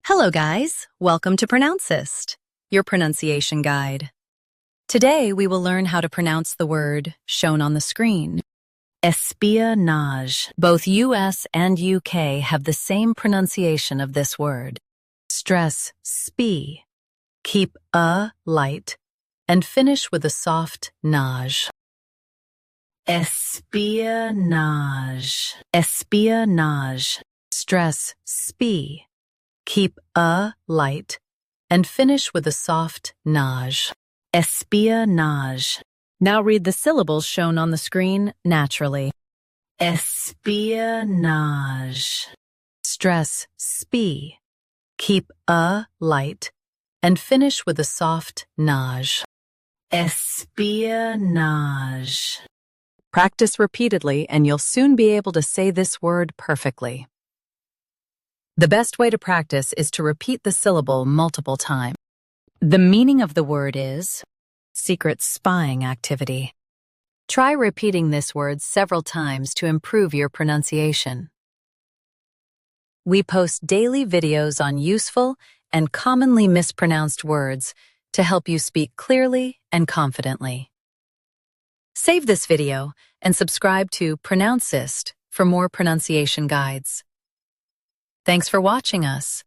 Hello guys, welcome to Pronouncist, your pronunciation guide. Today we will learn how to pronounce the word shown on the screen. Espionage. Both US and UK have the same pronunciation of this word. Stress spe. Keep a light and finish with a soft nage. Espionage. Espionage. Stress spe. Keep a light and finish with a soft nage. Espionage. Now read the syllables shown on the screen naturally. Espionage. Stress spe. Keep a light and finish with a soft nage. Espionage. Practice repeatedly and you'll soon be able to say this word perfectly. The best way to practice is to repeat the syllable multiple times. The meaning of the word is secret spying activity. Try repeating this word several times to improve your pronunciation. We post daily videos on useful and commonly mispronounced words to help you speak clearly and confidently. Save this video and subscribe to Pronouncist for more pronunciation guides. Thanks for watching us.